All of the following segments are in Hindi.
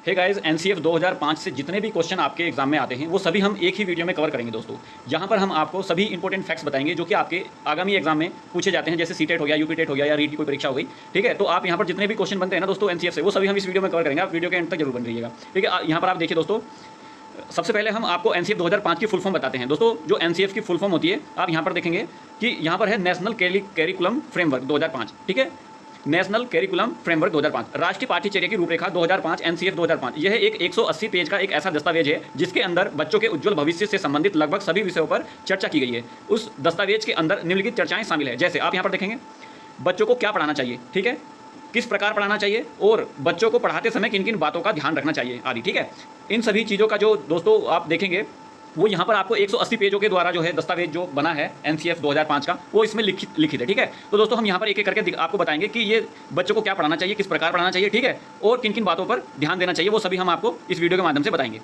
हे गाइस, एनसीएफ 2005 से जितने भी क्वेश्चन आपके एग्जाम में आते हैं वो सभी हम एक ही वीडियो में कवर करेंगे दोस्तों। यहाँ पर हम आपको सभी इंपॉर्टेंट फैक्ट्स बताएंगे जो कि आपके आगामी एग्जाम में पूछे जाते हैं, जैसे सीटेट हो गया, यूपी टेट हो गया या रीट की कोई परीक्षा हो गई। ठीक है, तो आप यहाँ पर जितने भी क्वेश्चन बनते हैं ना दोस्तों एनसीएफ से, वो सभी हम इस वीडियो में कवर करेंगे। आप वीडियो के एंड तक जरूर बन रहिएगा। ठीक है, यहाँ पर आप देखिए दोस्तों, सबसे पहले हम आपको एनसीएफ 2005 की फुल फॉर्म बताते हैं। दोस्तों जो एनसीएफ की फुल फॉर्म होती है, आप यहाँ पर देखेंगे कि यहाँ पर है नेशनल कैरिकुलम फ्रेमवर्क 2005। ठीक है, नेशनल कैरिकुलम फ्रेमवर्क 2005, राष्ट्रीय पाठ्यचर्या की रूपरेखा 2005, एनसीएफ 2005। यह एक 180 पेज का एक ऐसा दस्तावेज है जिसके अंदर बच्चों के उज्जवल भविष्य से संबंधित लगभग सभी विषयों पर चर्चा की गई है। उस दस्तावेज के अंदर निम्नलिखित चर्चाएं शामिल है, जैसे आप यहाँ पर देखेंगे बच्चों को क्या पढ़ाना चाहिए, ठीक है, किस प्रकार पढ़ाना चाहिए और बच्चों को पढ़ाते समय किन किन बातों का ध्यान रखना चाहिए आदि। ठीक है, इन सभी चीज़ों का जो दोस्तों आप देखेंगे वो यहाँ पर आपको 180 पेजों के द्वारा जो है दस्तावेज जो बना है एनसीएफ 2005 का, वो इसमें लिखित है। ठीक है, तो दोस्तों हम यहाँ पर एक एक करके आपको बताएंगे कि ये बच्चों को क्या पढ़ाना चाहिए, किस प्रकार पढ़ाना चाहिए, ठीक है, और किन किन बातों पर ध्यान देना चाहिए, वो सभी हम आपको इस वीडियो के माध्यम से बताएंगे।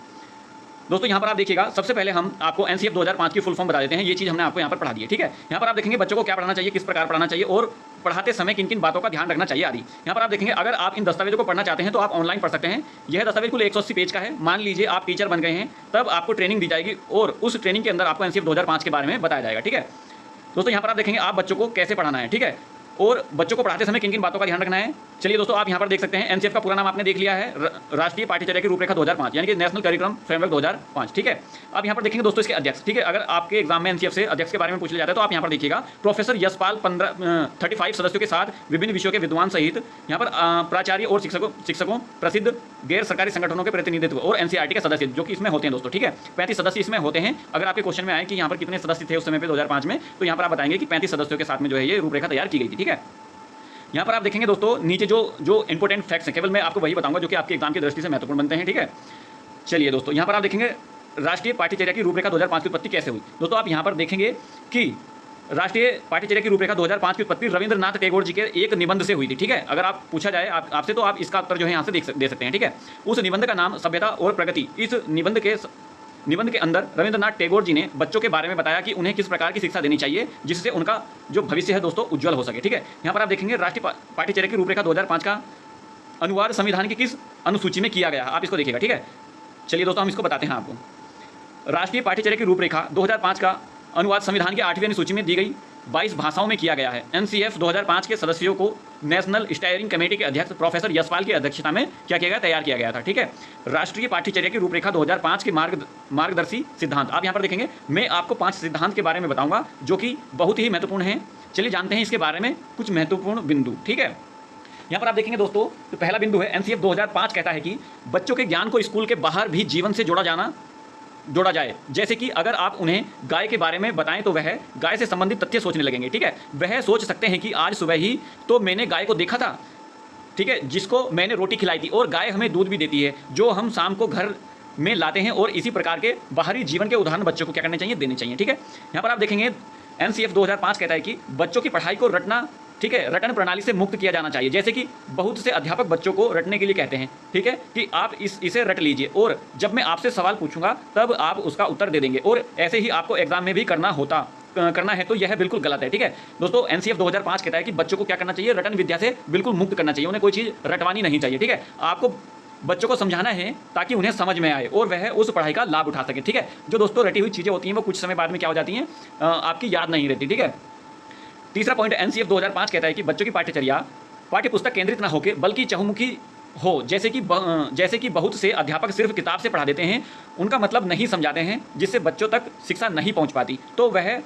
दोस्तों यहाँ पर आप देखिएगा, सबसे पहले हम आपको एनसीएफ 2005 की फुल फॉर्म बता देते हैं। ये चीज़ हमने आपको यहाँ पर पढ़ा दी है। ठीक है, यहाँ पर आप देखेंगे बच्चों को क्या पढ़ाना चाहिए, किस प्रकार पढ़ाना चाहिए और पढ़ाते समय किन किन बातों का ध्यान रखना चाहिए आदि। यहाँ पर आप देखेंगे, अगर आप इन दस्तावेजों को पढ़ना चाहते हैं तो आप ऑनलाइन पढ़ सकते हैं। यह दस्तावेज कुल 180 पेज का है। मान लीजिए आप टीचर बन गए हैं, तब आपको ट्रेनिंग दी जाएगी और उस ट्रेनिंग के अंदर आपको एनसीएफ 2005 के बारे में बताया जाएगा। ठीक है दोस्तों, यहाँ पर आप देखेंगे आप बच्चों को कैसे पढ़ाना है, ठीक है, और बच्चों को पढ़ाते समय किन किन बातों का ध्यान रखना है। चलिए दोस्तों, आप यहाँ पर देख सकते हैं एनसीएफ का पूरा नाम आपने देख लिया है, राष्ट्रीय पाठ्यचर्या की रूपरेखा 2005, यानी कि नेशनल करिकुलम फ्रेमवर्क 2005। ठीक है, आप यहाँ पर देखेंगे दोस्तों इसके अध्यक्ष। ठीक है, अगर आपके एग्जाम में एनसीएफ से अध्यक्ष के बारे में पूछ लिया जाता है तो आप यहाँ पर देखिएगा प्रोफेसर यशपाल 35 सदस्यों के साथ विभिन्न विषयों के विद्वान सहित यहाँ पर प्राचार्य और शिक्षकों प्रसिद्ध गैर सरकारी संगठनों के प्रतिनिधित्व और एनसीईआरटी के सदस्य जो कि इसमें होते हैं दोस्तों। ठीक है, 35 सदस्य इसमें होते हैं। अगर आपके क्वेश्चन में आए कि यहाँ पर कितने सदस्य थे उस समय पे 2005 में, तो यहाँ पर आप बताएंगे कि 35 सदस्यों के साथ में जो है ये रूपरेखा तैयार की गई थी। ठीक है, यहाँ पर आप देखेंगे दोस्तों नीचे जो इंपॉर्टेंट फैक्ट्स हैं, केवल मैं आपको वही बताऊंगा जो कि आपके एग्जाम की दृष्टि से महत्वपूर्ण बनते हैं। ठीक है, चलिए दोस्तों, यहाँ पर आप देखेंगे राष्ट्रीय पाठ्यचर्या की रूपरेखा 2005 की उत्पत्ति कैसे हुई। दोस्तों आप यहाँ पर देखेंगे कि राष्ट्रीय पाठ्यचर्या की रूपरेखा 2005 की उत्पत्ति रविंद्रनाथ टैगोर जी के एक निबंध से हुई थी। ठीक है, अगर आप पूछा जाए आपसे तो आप इसका उत्तर जो है यहाँ से दे सकते हैं। ठीक है, उस निबंध का नाम सभ्यता और प्रगति। इस निबंध के अंदर रविंद्रनाथ टैगोर जी ने बच्चों के बारे में बताया कि उन्हें किस प्रकार की शिक्षा देनी चाहिए जिससे उनका जो भविष्य है दोस्तों उज्जवल हो सके। ठीक है, यहाँ पर आप देखेंगे राष्ट्रीय पाठ्यचर्या की रूपरेखा 2005 का अनुवाद संविधान की किस अनुसूची में किया गया है, आप इसको देखिएगा। ठीक है, चलिए दोस्तों हम इसको बताते हैं आपको। राष्ट्रीय पाठ्यचर्या की रूपरेखा 2005 का अनुवाद संविधान की 8वीं अनुसूची में दी गई 22 भाषाओं में किया गया है। एनसीएफ 2005 के सदस्यों को नेशनल स्टीयरिंग कमेटी के अध्यक्ष प्रोफेसर यशपाल की अध्यक्षता में क्या किया गया, तैयार किया गया था। ठीक है, राष्ट्रीय पाठ्यचर्या की रूपरेखा 2005 के मार्गदर्शी सिद्धांत, आप यहाँ पर देखेंगे मैं आपको 5 सिद्धांत के बारे में बताऊंगा जो कि बहुत ही महत्वपूर्ण हैं। चलिए जानते हैं इसके बारे में कुछ महत्वपूर्ण बिंदु। ठीक है, यहाँ पर आप देखेंगे दोस्तों, तो पहला बिंदु है एनसीएफ 2005 कहता है कि बच्चों के ज्ञान को स्कूल के बाहर भी जीवन से जोड़ा जाए। जैसे कि अगर आप उन्हें गाय के बारे में बताएं तो वह गाय से संबंधित तथ्य सोचने लगेंगे। ठीक है, वह सोच सकते हैं कि आज सुबह ही तो मैंने गाय को देखा था, ठीक है, जिसको मैंने रोटी खिलाई थी और गाय हमें दूध भी देती है जो हम शाम को घर में लाते हैं। और इसी प्रकार के बाहरी जीवन के उदाहरण बच्चों को क्या करने चाहिए, देने चाहिए। ठीक है, यहाँ पर आप देखेंगे एनसीएफ 2005 कहता है कि बच्चों की पढ़ाई को रटना, ठीक है, रटन प्रणाली से मुक्त किया जाना चाहिए। जैसे कि बहुत से अध्यापक बच्चों को रटने के लिए कहते हैं, ठीक है, कि आप इसे रट लीजिए और जब मैं आपसे सवाल पूछूंगा तब आप उसका उत्तर दे देंगे, और ऐसे ही आपको एग्जाम में भी करना है, तो यह बिल्कुल गलत है। ठीक है दोस्तों, एनसीएफ 2005 कहता है कि बच्चों को क्या करना चाहिए, रटन विद्या से बिल्कुल मुक्त करना चाहिए, उन्हें कोई चीज़ रटवानी नहीं चाहिए। ठीक है, आपको बच्चों को समझाना है ताकि उन्हें समझ में आए और वह उस पढ़ाई का लाभ उठा सके। ठीक है, जो दोस्तों रटी हुई चीज़ें होती हैं वो कुछ समय बाद में क्या हो जाती हैं, आपकी याद नहीं रहती। ठीक है, तीसरा पॉइंट एनसीएफ 2005 कहता है कि बच्चों की पाठ्यचर्या पाठ्यपुस्तक केंद्रित ना होकर बल्कि चहुमुखी हो। जैसे कि बहुत से अध्यापक सिर्फ किताब से पढ़ा देते हैं, उनका मतलब नहीं समझाते हैं, जिससे बच्चों तक शिक्षा नहीं पहुंच पाती, तो वह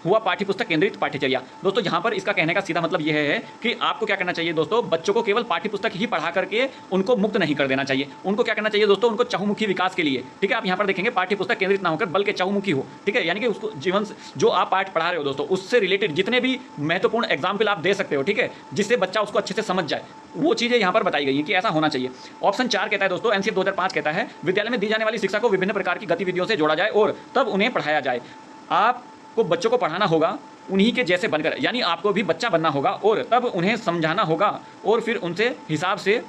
हुआ पाठ्यपुस्तक केंद्रित पाठ्यचर्या। दोस्तों यहाँ पर इसका कहने का सीधा मतलब यह है कि आपको क्या करना चाहिए दोस्तों, बच्चों को केवल पाठ्यपुस्तक ही पढ़ा करके उनको मुक्त नहीं कर देना चाहिए। उनको क्या करना चाहिए दोस्तों, उनको चहुमुखी विकास के लिए, ठीक है, आप यहाँ पर देखेंगे पाठ्यपुस्तक केंद्रित ना होकर बल्कि चहुमुखी हो। ठीक है, यानी कि उसको जीवन जो आप पाठ पढ़ा रहे हो दोस्तों उससे रिलेटेड जितने भी महत्वपूर्ण एग्जाम्पल आप दे सकते हो, ठीक है, जिससे बच्चा उसको अच्छे से समझ जाए, वो चीज़ें यहाँ पर बताई गई हैं कि ऐसा होना चाहिए। ऑप्शन 4 कहता है दोस्तों, एनसीएफ 2005 कहता है विद्यालय में दी जाने वाली शिक्षा को विभिन्न प्रकार की गतिविधियों से जोड़ा जाए और तब उन्हें पढ़ाया जाए। आपको बच्चों को पढ़ाना होगा उन्हीं के जैसे बनकर, यानी आपको भी बच्चा बनना होगा और तब उन्हें समझाना होगा और फिर उनसे हिसाब से,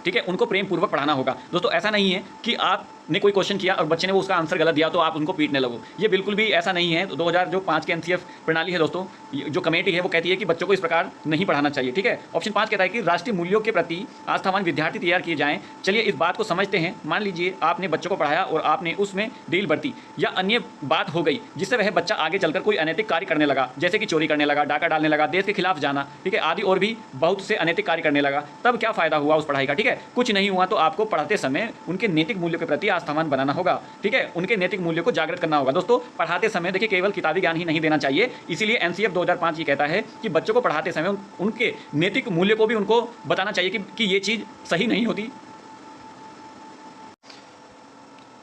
ठीक है, उनको प्रेम पूर्वक पढ़ाना होगा। दोस्तों ऐसा नहीं है कि आप ने कोई क्वेश्चन किया और बच्चे ने वो उसका आंसर गलत दिया तो आप उनको पीटने लगो। ये बिल्कुल भी ऐसा नहीं है। 2005 के एनसीएफ प्रणाली है दोस्तों, जो कमेटी है वो कहती है कि बच्चों को इस प्रकार नहीं पढ़ाना चाहिए। ठीक है, ऑप्शन 5 कहता है कि राष्ट्रीय मूल्यों के प्रति आस्थावान विद्यार्थी तैयार किए जाएं। चलिए इस बात को समझते हैं। मान लीजिए आपने बच्चों को पढ़ाया और आपने उसमें ढील बरती या अन्य बात हो गई जिससे वह बच्चा आगे चलकर कोई अनैतिक कार्य करने लगा, जैसे कि चोरी करने लगा, डाका डालने लगा, देश के खिलाफ जाना, ठीक है, आदि और भी बहुत से अनैतिक कार्य करने लगा, तब क्या फायदा हुआ उस पढ़ाई का। ठीक है, कुछ नहीं हुआ। तो आपको पढ़ाते समय उनके नैतिक मूल्यों के प्रति आस्थावान बनाना होगा। ठीक है, उनके नैतिक मूल्यों को जागृत करना होगा। दोस्तों पढ़ाते समय देखिए केवल किताबी ज्ञान ही नहीं देना चाहिए, इसीलिए एनसीएफ 2005 ये कहता है कि बच्चों को पढ़ाते समय उनके नैतिक मूल्य को भी उनको बताना चाहिए कि ये चीज़ सही नहीं होती।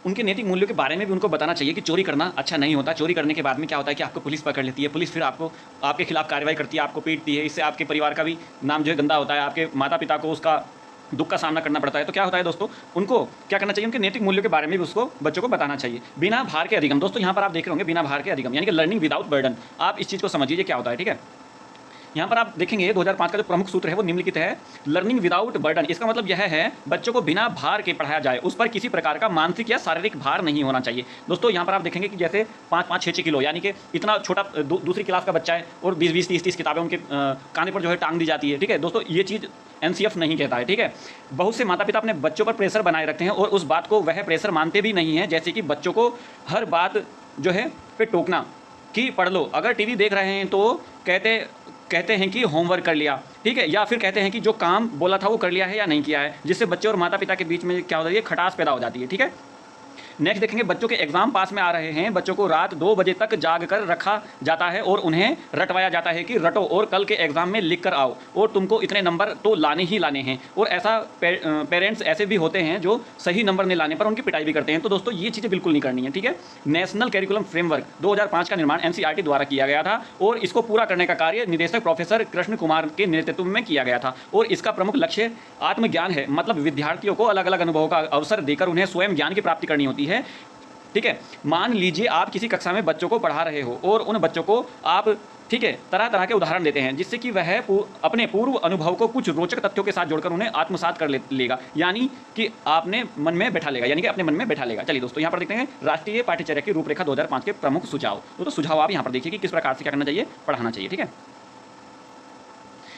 उनके नैतिक मूल्यों के बारे में भी उनको बताना चाहिए कि चोरी करना अच्छा नहीं होता। चोरी करने के बाद में क्या होता है कि आपको पुलिस पकड़ लेती है, पुलिस फिर आपको आपके खिलाफ कार्रवाई करती है, आपको पीटती है, इससे आपके परिवार का भी नाम जो है गंदा होता है, आपके माता पिता को उसका दुख का सामना करना पड़ता है। तो क्या होता है दोस्तों, उनको क्या करना चाहिए, उनके नैतिक मूल्यों के बारे में भी उसको बच्चों को बताना चाहिए। बिना भार के अधिगम, दोस्तों यहाँ पर आप देख रहे होंगे बिना भार के अधिगम यानी कि लर्निंग विदाउट बर्डन। आप इस चीज़ को समझिए क्या होता है। ठीक है, यहाँ पर आप देखेंगे 2005 का जो प्रमुख सूत्र है वो निम्नलिखित है, लर्निंग विदाउट बर्डन। इसका मतलब यह है बच्चों को बिना भार के पढ़ाया जाए, उस पर किसी प्रकार का मानसिक या शारीरिक भार नहीं होना चाहिए। दोस्तों यहाँ पर आप देखेंगे कि जैसे 5-5, 6-6 किलो यानी कि इतना छोटा दूसरी क्लास का बच्चा है और 20-20, 30-30 किताबें उनके काने पर जो है टांग दी जाती है। ठीक है दोस्तों, ये चीज़ एनसीएफ नहीं कहता है। ठीक है, बहुत से माता पिता अपने बच्चों पर प्रेशर बनाए रखते हैं और उस बात को वह प्रेशर मानते भी नहीं हैं, जैसे कि बच्चों को हर बात जो है पे टोकना कि पढ़ लो, अगर टीवी देख रहे हैं तो कहते हैं कि होमवर्क कर लिया। ठीक है, या फिर कहते हैं कि जो काम बोला था वो कर लिया है या नहीं किया है, जिससे बच्चे और माता पिता के बीच में क्या होता है, खटास पैदा हो जाती है। ठीक है, नेक्स्ट देखेंगे बच्चों के एग्जाम पास में आ रहे हैं, बच्चों को रात 2 बजे तक जाग कर रखा जाता है और उन्हें रटवाया जाता है कि रटो और कल के एग्जाम में लिख कर आओ और तुमको इतने नंबर तो लाने ही लाने हैं। और ऐसा पेरेंट्स ऐसे भी होते हैं जो सही नंबर नहीं लाने पर उनकी पिटाई भी करते हैं। तो दोस्तों ये चीज़ें बिल्कुल नहीं करनी है। ठीक है, नेशनल करिकुलम फ्रेमवर्क 2005 का निर्माण एनसीईआरटी द्वारा किया गया था और इसको पूरा करने का कार्य निदेशक प्रोफेसर कृष्ण कुमार के नेतृत्व में किया गया था और इसका प्रमुख लक्ष्य आत्मज्ञान है। मतलब विद्यार्थियों को अलग अलग अनुभवों का अवसर देकर उन्हें स्वयं ज्ञान की प्राप्ति करनी होती है। ठीक है, मान लीजिए आप किसी कक्षा में बच्चों को पढ़ा रहे हो और उन बच्चों को आप ठीक है तरह तरह के उदाहरण देते हैं जिससे कि वह अपने पूर्व अनुभव को कुछ रोचक तथ्यों के साथ जोड़कर उन्हें आत्मसात कर लेगा, यानी कि आपने मन में बैठा लेगा, यानी कि अपने मन में बैठा लेगा। चलिए दोस्तों यहाँ पर देखते हैं राष्ट्रीय पाठ्यचर्या की रूपरेखा 2005 के प्रमुख सुझाव। तो सुझाव आप यहाँ पर देखिए कि किस प्रकार से क्या करना चाहिए, पढ़ाना चाहिए। ठीक है,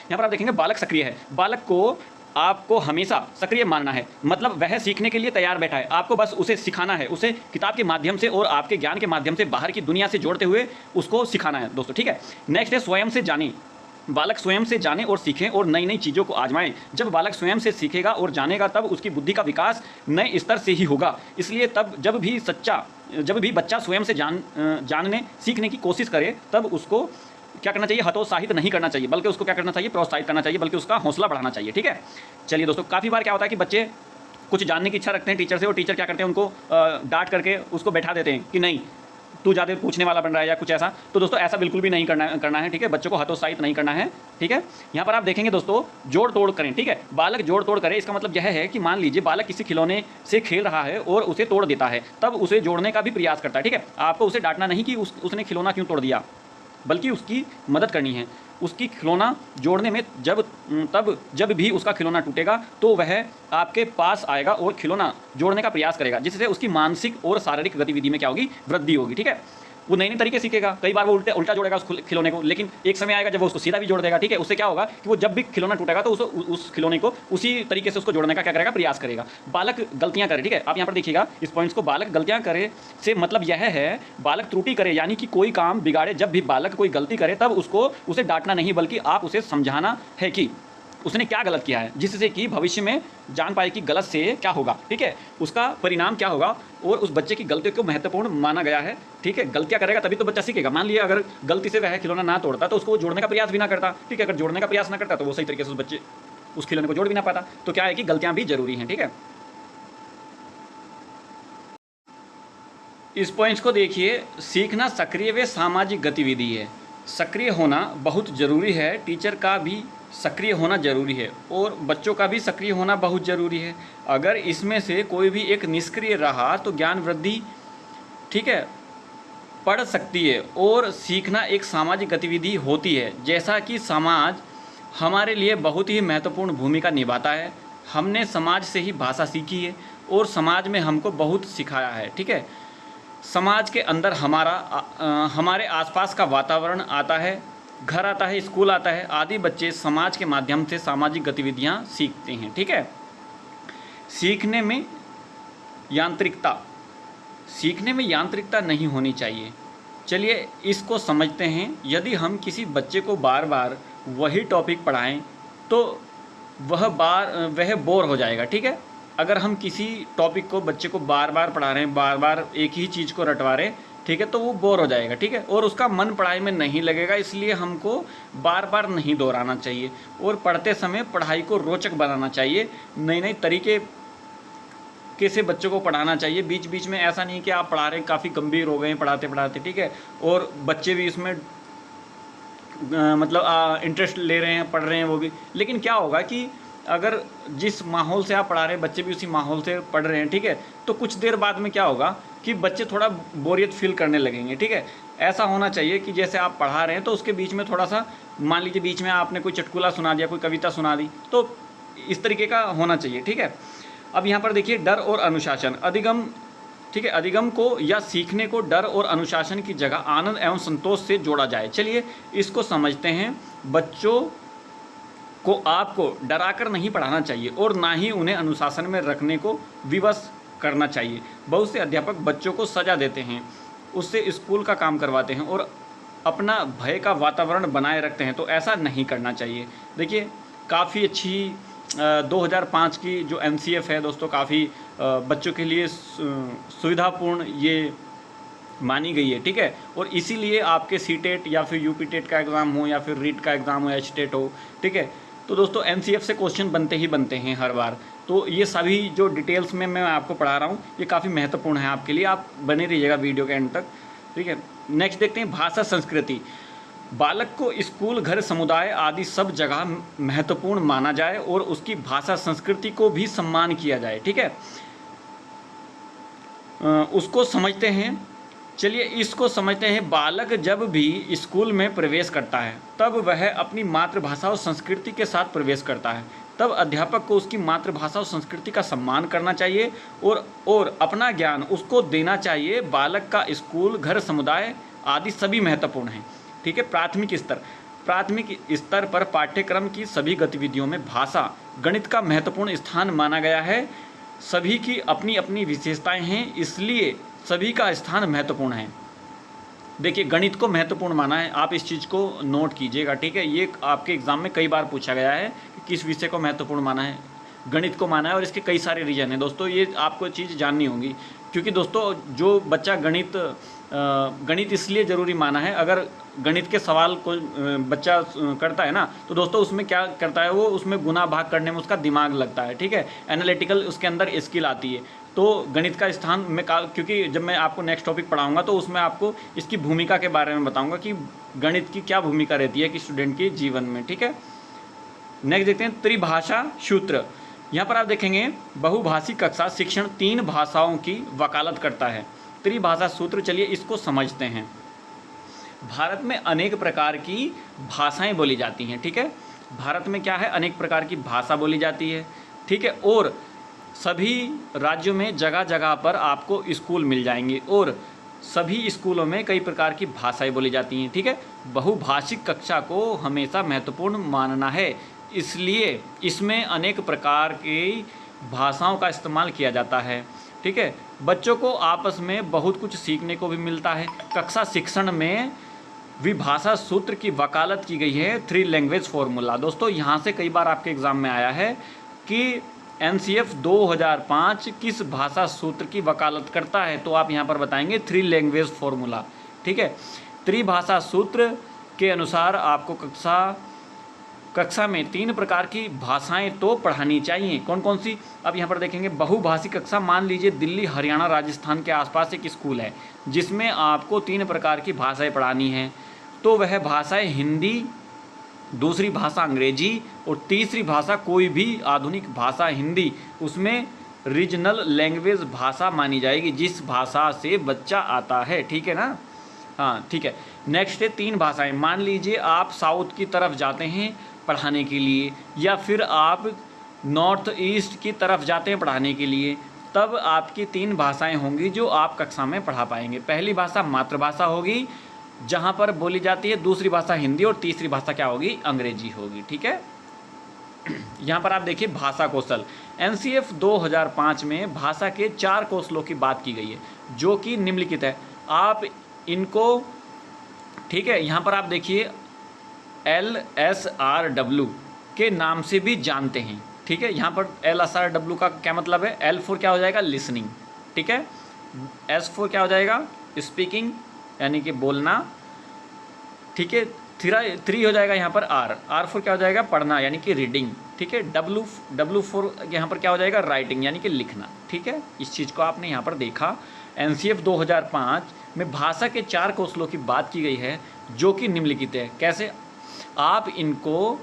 यहाँ पर आप देखेंगे बालक सक्रिय है, बालक को आपको हमेशा सक्रिय मानना है, मतलब वह सीखने के लिए तैयार बैठा है, आपको बस उसे सिखाना है, उसे किताब के माध्यम से और आपके ज्ञान के माध्यम से बाहर की दुनिया से जोड़ते हुए उसको सिखाना है दोस्तों। ठीक है, नेक्स्ट है स्वयं से जाने, बालक स्वयं से जाने और सीखें और नई नई चीज़ों को आजमाएं। जब बालक स्वयं से सीखेगा और जानेगा तब उसकी बुद्धि का विकास नए स्तर से ही होगा। इसलिए तब जब भी बच्चा स्वयं से जानने सीखने की कोशिश करे तब उसको क्या करना चाहिए, हतोत्साहित नहीं करना चाहिए, बल्कि उसको क्या करना चाहिए, प्रोत्साहित करना चाहिए, बल्कि उसका हौसला बढ़ाना चाहिए। ठीक है, चलिए दोस्तों काफ़ी बार क्या होता है कि बच्चे कुछ जानने की इच्छा रखते हैं टीचर से और टीचर क्या करते हैं उनको डांट करके उसको बैठा देते हैं कि नहीं तू ज़्यादा पूछने वाला बन रहा है या कुछ ऐसा। तो दोस्तों ऐसा बिल्कुल भी नहीं करना है। ठीक है, बच्चों को हतोत्साहित नहीं करना है। ठीक है, यहाँ पर आप देखेंगे दोस्तों जोड़ तोड़ करें। ठीक है, बालक जोड़ तोड़ करे, इसका मतलब यह है कि मान लीजिए बालक किसी खिलौने से खेल रहा है और उसे तोड़ देता है, तब उसे जोड़ने का भी प्रयास करता है। ठीक है, आपको उसे डांटना नहीं कि उसने खिलौना क्यों तोड़ दिया, बल्कि उसकी मदद करनी है। उसकी खिलौना जोड़ने में जब भी उसका खिलौना टूटेगा तो वह आपके पास आएगा और खिलौना जोड़ने का प्रयास करेगा, जिससे उसकी मानसिक और शारीरिक गतिविधि में क्या होगी, वृद्धि होगी। ठीक है, वो नई नई तरीके सीखेगा। कई बार वो उल्टा जोड़ेगा उस खिलौने को, लेकिन एक समय आएगा जब वो उसको सीधा भी जोड़ देगा। ठीक है, उससे क्या होगा कि वो जब भी खिलौना टूटेगा तो उस खिलौने को उसी तरीके से उसको जोड़ने का क्या करेगा, प्रयास करेगा। बालक गलतियां करे, ठीक है, आप यहाँ पर देखिएगा इस पॉइंट्स को, बालक गलतियां करे से मतलब यह है बालक त्रुटि करे, यानी कि कोई काम बिगाड़े। जब भी बालक कोई गलती करे तब उसे डांटना नहीं, बल्कि आप उसे समझाना है कि उसने क्या गलत किया है, जिससे कि भविष्य में जान पाए कि गलत से क्या होगा। ठीक है, उसका परिणाम क्या होगा और उस बच्चे की गलतियों को महत्वपूर्ण माना गया है। ठीक है, गलतियां करेगा तभी तो बच्चा सीखेगा। मान लिया अगर गलती से वह खिलौना ना तोड़ता तो उसको जोड़ने का प्रयास भी ना करता। ठीक है, अगर जोड़ने का प्रयास ना करता तो वो सही तरीके से उस खिलौने को जोड़ भी ना पाता। तो क्या है कि गलतियां भी जरूरी हैं। ठीक है, इस पॉइंट्स को देखिए, सीखना सक्रिय व सामाजिक गतिविधि है। सक्रिय होना बहुत ज़रूरी है, टीचर का भी सक्रिय होना ज़रूरी है और बच्चों का भी सक्रिय होना बहुत ज़रूरी है। अगर इसमें से कोई भी एक निष्क्रिय रहा तो ज्ञान वृद्धि ठीक है पड़ सकती है। और सीखना एक सामाजिक गतिविधि होती है, जैसा कि समाज हमारे लिए बहुत ही महत्वपूर्ण भूमिका निभाता है। हमने समाज से ही भाषा सीखी है और समाज में हमको बहुत सिखाया है। ठीक है, समाज के अंदर हमारे आसपास का वातावरण आता है, घर आता है, स्कूल आता है आदि। बच्चे समाज के माध्यम से सामाजिक गतिविधियां सीखते हैं। ठीक है, सीखने में यांत्रिकता नहीं होनी चाहिए। चलिए इसको समझते हैं। यदि हम किसी बच्चे को बार बार वही टॉपिक पढ़ाएं तो वह बोर हो जाएगा। ठीक है, अगर हम किसी टॉपिक को बच्चे को बार बार पढ़ा रहे हैं, बार बार एक ही चीज़ को रटवा रहे हैं, ठीक है, तो वो बोर हो जाएगा। ठीक है, और उसका मन पढ़ाई में नहीं लगेगा। इसलिए हमको बार बार नहीं दोहराना चाहिए और पढ़ते समय पढ़ाई को रोचक बनाना चाहिए। नए नए तरीके कैसे बच्चों को पढ़ाना चाहिए। बीच बीच में ऐसा नहीं कि आप पढ़ा रहे हैं काफ़ी गंभीर हो गए हैं पढ़ाते पढ़ाते, ठीक है, और बच्चे भी इसमें मतलब इंटरेस्ट ले रहे हैं, पढ़ रहे हैं वो भी। लेकिन क्या होगा कि अगर जिस माहौल से आप पढ़ा रहे हैं बच्चे भी उसी माहौल से पढ़ रहे हैं, ठीक है, तो कुछ देर बाद में क्या होगा कि बच्चे थोड़ा बोरियत फील करने लगेंगे। ठीक है, ऐसा होना चाहिए कि जैसे आप पढ़ा रहे हैं तो उसके बीच में थोड़ा सा, मान लीजिए बीच में आपने कोई चुटकुला सुना दिया, कोई कविता सुना दी, तो इस तरीके का होना चाहिए। ठीक है, अब यहाँ पर देखिए डर और अनुशासन, अधिगम। ठीक है, अधिगम को या सीखने को डर और अनुशासन की जगह आनंद एवं संतोष से जोड़ा जाए। चलिए इसको समझते हैं। बच्चों को आपको डराकर नहीं पढ़ाना चाहिए और ना ही उन्हें अनुशासन में रखने को विवश करना चाहिए। बहुत से अध्यापक बच्चों को सजा देते हैं, उससे स्कूल का काम करवाते हैं और अपना भय का वातावरण बनाए रखते हैं, तो ऐसा नहीं करना चाहिए। देखिए काफ़ी अच्छी 2005 की जो NCF है दोस्तों, काफ़ी बच्चों के लिए सुविधापूर्ण ये मानी गई है। ठीक है, और इसीलिए आपके CTET या फिर UP-TET का एग्ज़ाम हो या फिर रीट का एग्ज़ाम हो या HTET हो, ठीक है, तो दोस्तों NCF से क्वेश्चन बनते ही बनते हैं हर बार। तो ये सभी जो डिटेल्स में मैं आपको पढ़ा रहा हूँ ये काफ़ी महत्वपूर्ण है आपके लिए, आप बने रहिएगा वीडियो के एंड तक। ठीक है, नेक्स्ट देखते हैं भाषा संस्कृति। बालक को स्कूल, घर, समुदाय आदि सब जगह महत्वपूर्ण माना जाए और उसकी भाषा संस्कृति को भी सम्मान किया जाए। ठीक है, उसको समझते हैं। चलिए इसको समझते हैं। बालक जब भी स्कूल में प्रवेश करता है तब वह अपनी मातृभाषा और संस्कृति के साथ प्रवेश करता है। तब अध्यापक को उसकी मातृभाषा और संस्कृति का सम्मान करना चाहिए और अपना ज्ञान उसको देना चाहिए। बालक का स्कूल, घर, समुदाय आदि सभी महत्वपूर्ण हैं। ठीक है, प्राथमिक स्तर पर पाठ्यक्रम की सभी गतिविधियों में भाषा, गणित का महत्वपूर्ण स्थान माना गया है। सभी की अपनी अपनी विशेषताएं हैं, इसलिए सभी का स्थान महत्वपूर्ण है। देखिए गणित को महत्वपूर्ण माना है, आप इस चीज़ को नोट कीजिएगा। ठीक है, ये आपके एग्जाम में कई बार पूछा गया है कि किस विषय को महत्वपूर्ण माना है। गणित को माना है और इसके कई सारे रीजन हैं दोस्तों, ये आपको चीज़ जाननी होगी। क्योंकि दोस्तों जो बच्चा गणित इसलिए ज़रूरी माना है, अगर गणित के सवाल को बच्चा करता है ना, तो दोस्तों उसमें क्या करता है, वो उसमें गुना भाग करने में उसका दिमाग लगता है। ठीक है, एनालिटिकल उसके अंदर स्किल आती है। तो गणित का स्थान में क्योंकि जब मैं आपको नेक्स्ट टॉपिक पढ़ाऊंगा तो उसमें आपको इसकी भूमिका के बारे में बताऊंगा कि गणित की क्या भूमिका रहती है कि स्टूडेंट के जीवन में। ठीक है, नेक्स्ट देखते हैं त्रिभाषा सूत्र। यहाँ पर आप देखेंगे बहुभाषी कक्षा शिक्षण 3 भाषाओं की वकालत करता है। त्रिभाषा सूत्र, चलिए इसको समझते हैं। भारत में अनेक प्रकार की भाषाएं बोली जाती हैं। ठीक है, भारत में क्या है, अनेक प्रकार की भाषा बोली जाती है। ठीक है, और सभी राज्यों में जगह जगह पर आपको स्कूल मिल जाएंगे और सभी स्कूलों में कई प्रकार की भाषाएं बोली जाती हैं। ठीक है, बहुभाषिक कक्षा को हमेशा महत्वपूर्ण मानना है, इसलिए इसमें अनेक प्रकार की भाषाओं का इस्तेमाल किया जाता है। ठीक है, बच्चों को आपस में बहुत कुछ सीखने को भी मिलता है। कक्षा शिक्षण में विभाषा सूत्र की वकालत की गई है, 3 लैंग्वेज फॉर्मूला। दोस्तों यहाँ से कई बार आपके एग्जाम में आया है कि NCF 2005 किस भाषा सूत्र की वकालत करता है, तो आप यहाँ पर बताएंगे 3 लैंग्वेज फॉर्मूला। ठीक है, त्रिभाषा सूत्र के अनुसार आपको कक्षा में 3 प्रकार की भाषाएं तो पढ़ानी चाहिए। कौन कौन सी, अब यहाँ पर देखेंगे। बहुभाषी कक्षा, मान लीजिए दिल्ली, हरियाणा, राजस्थान के आसपास एक स्कूल है जिसमें आपको 3 प्रकार की भाषाएं पढ़ानी हैं, तो वह भाषाएं हिंदी, दूसरी भाषा अंग्रेजी और तीसरी भाषा कोई भी आधुनिक भाषा हिंदी, उसमें रीजनल लैंग्वेज भाषा मानी जाएगी जिस भाषा से बच्चा आता है। ठीक है ना, हाँ ठीक है। नेक्स्ट है 3 भाषाएं। मान लीजिए आप साउथ की तरफ जाते हैं पढ़ाने के लिए या फिर आप नॉर्थ ईस्ट की तरफ जाते हैं पढ़ाने के लिए, तब आपकी 3 भाषाएं होंगी जो आप कक्षा में पढ़ा पाएंगे। पहली भाषा मातृभाषा होगी जहां पर बोली जाती है, दूसरी भाषा हिंदी और तीसरी भाषा क्या होगी, अंग्रेजी होगी। ठीक है, यहाँ पर आप देखिए भाषा कौशल। एनसीएफ 2005 में भाषा के 4 कौशलों की बात की गई है जो कि निम्नलिखित है। आप इनको, ठीक है, यहाँ पर आप देखिए LSRW के नाम से भी जानते हैं। ठीक है, यहाँ पर LSRW का क्या मतलब है, L फॉर क्या हो जाएगा, लिसनिंग। ठीक है, S फॉर क्या हो जाएगा, स्पीकिंग यानी कि बोलना। ठीक है, 3 हो जाएगा यहाँ पर R फॉर क्या हो जाएगा, पढ़ना यानी कि रीडिंग। ठीक है, W फॉर यहाँ पर क्या हो जाएगा, राइटिंग यानी कि लिखना। ठीक है, इस चीज़ को आपने यहाँ पर देखा। एनसीएफ 2005 में भाषा के 4 कौशलों की बात की गई है जो कि निम्नलिखित है। कैसे, आप इनको